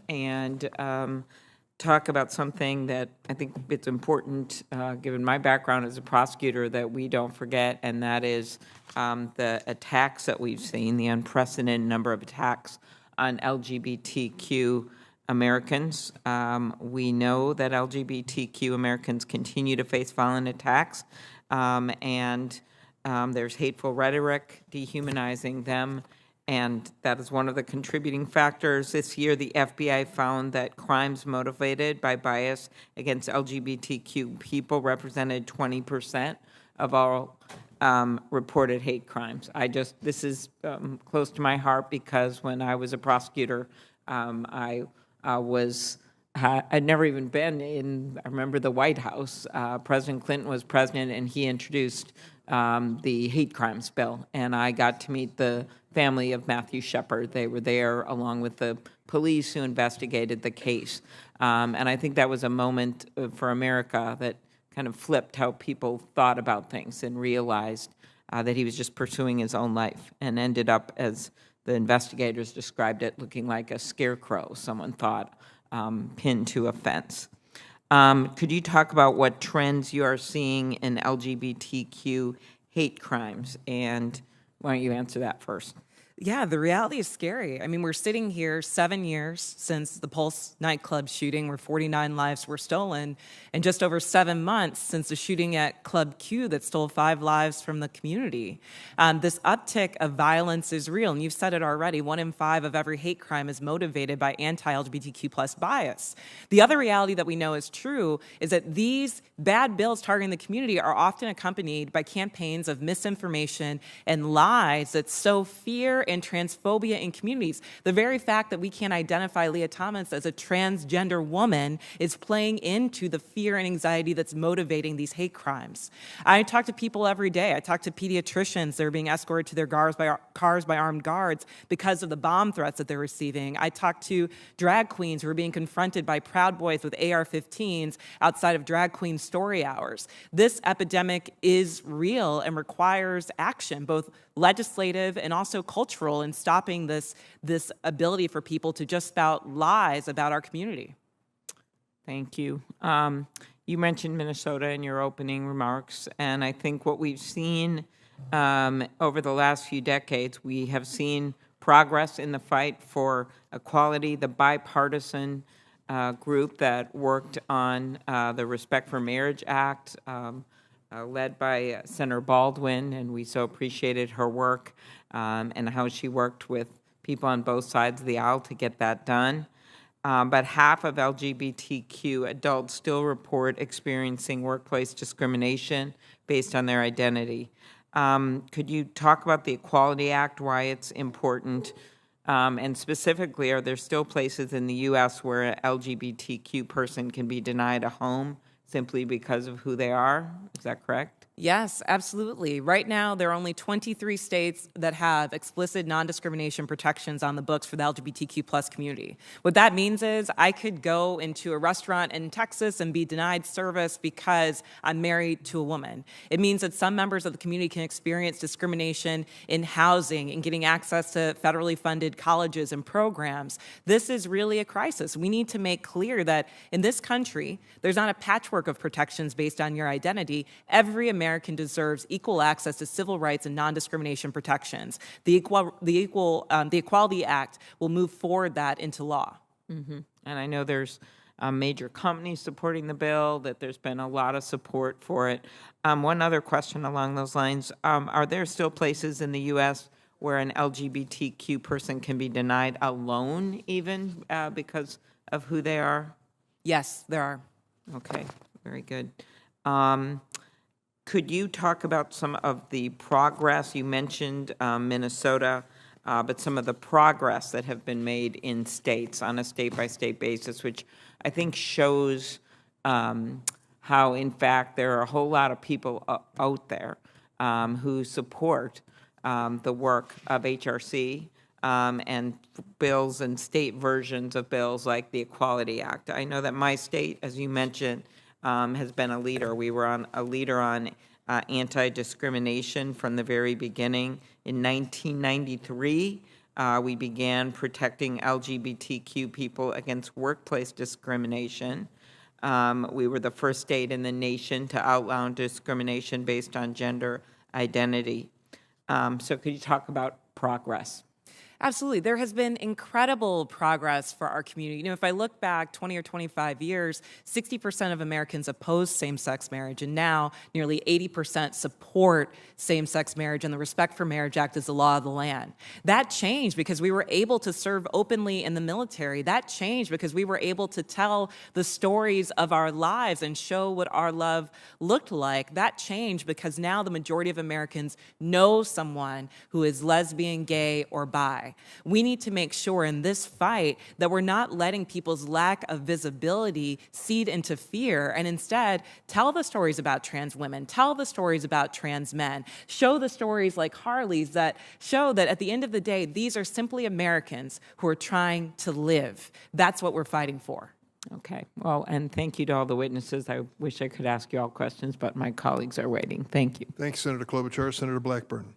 and talk about something that I think it's important, given my background as a prosecutor, that we don't forget, and that is the attacks that we've seen, the unprecedented number of attacks on LGBTQ Americans. We know that LGBTQ Americans continue to face violent attacks, and there's hateful rhetoric dehumanizing them, and that is one of the contributing factors. This year, the FBI found that crimes motivated by bias against LGBTQ people represented 20% of all reported hate crimes. This is close to my heart because when I was a prosecutor, I'd never even been in, I remember the White House. President Clinton was president, and he introduced the hate crimes bill, and I got to meet the family of Matthew Shepard. They were there along with the police who investigated the case. And I think that was a moment for America that kind of flipped how people thought about things and realized that he was just pursuing his own life and ended up, as the investigators described it, looking like a scarecrow, someone thought, pinned to a fence. Could you talk about what trends you are seeing in LGBTQ hate crimes? And why don't you answer that first? Yeah, the reality is scary. I mean, we're sitting here 7 years since the Pulse nightclub shooting where 49 lives were stolen, and just over 7 months since the shooting at Club Q that stole 5 lives from the community. This uptick of violence is real, and you've said it already. 1 in 5 of every hate crime is motivated by anti-LGBTQ plus bias. The other reality that we know is true is that these bad bills targeting the community are often accompanied by campaigns of misinformation and lies that sow fear and transphobia in communities. The very fact that we can't identify Leah Thomas as a transgender woman is playing into the fear and anxiety that's motivating these hate crimes. I talk to people every day. I talk to pediatricians that are being escorted to their cars by armed guards because of the bomb threats that they're receiving. I talk to drag queens who are being confronted by Proud Boys with AR-15s outside of drag queen story hours. This epidemic is real and requires action, both legislative and also cultural, in stopping this ability for people to just spout lies about our community. Thank you. You mentioned Minnesota in your opening remarks, and I think what we've seen over the last few decades, we have seen progress in the fight for equality. The bipartisan group that worked on the Respect for Marriage Act, led by Senator Baldwin, and we so appreciated her work and how she worked with people on both sides of the aisle to get that done. But half of LGBTQ adults still report experiencing workplace discrimination based on their identity. Could you talk about the Equality Act, why it's important, and specifically, are there still places in the U.S. where an LGBTQ person can be denied a home simply because of who they are? Is that correct? Yes, absolutely. Right now, there are only 23 states that have explicit non-discrimination protections on the books for the LGBTQ plus community. What that means is I could go into a restaurant in Texas and be denied service because I'm married to a woman. It means that some members of the community can experience discrimination in housing and getting access to federally funded colleges and programs. This is really a crisis. We need to make clear that in this country, there's not a patchwork of protections based on your identity. Every American deserves equal access to civil rights and non-discrimination protections. The Equality Act will move forward that into law. Mm-hmm. And I know there's major companies supporting the bill, that there's been a lot of support for it. One other question along those lines, are there still places in the U.S. where an LGBTQ person can be denied a loan even because of who they are? Yes, there are. Okay, very good. Could you talk about some of the progress? You mentioned Minnesota, but some of the progress that have been made in states on a state-by-state basis, which I think shows how, in fact, there are a whole lot of people out there who support the work of HRC and bills and state versions of bills like the Equality Act. I know that my state, as you mentioned, has been a leader. We were a leader on anti-discrimination from the very beginning. In 1993, We began protecting LGBTQ people against workplace discrimination. We were the first state in the nation to outlaw discrimination based on gender identity. So could you talk about progress? Absolutely. There has been incredible progress for our community. You know, if I look back 20 or 25 years, 60% of Americans opposed same-sex marriage, and now nearly 80% support same-sex marriage, and the Respect for Marriage Act is the law of the land. That changed because we were able to serve openly in the military. That changed because we were able to tell the stories of our lives and show what our love looked like. That changed because now the majority of Americans know someone who is lesbian, gay, or bi. We need to make sure in this fight that we're not letting people's lack of visibility seed into fear, and instead tell the stories about trans women, tell the stories about trans men, show the stories like Harley's that show that at the end of the day, these are simply Americans who are trying to live. That's what we're fighting for. Okay. Well, and thank you to all the witnesses. I wish I could ask you all questions, but my colleagues are waiting. Thank you. Thanks, Senator Klobuchar. Senator Blackburn.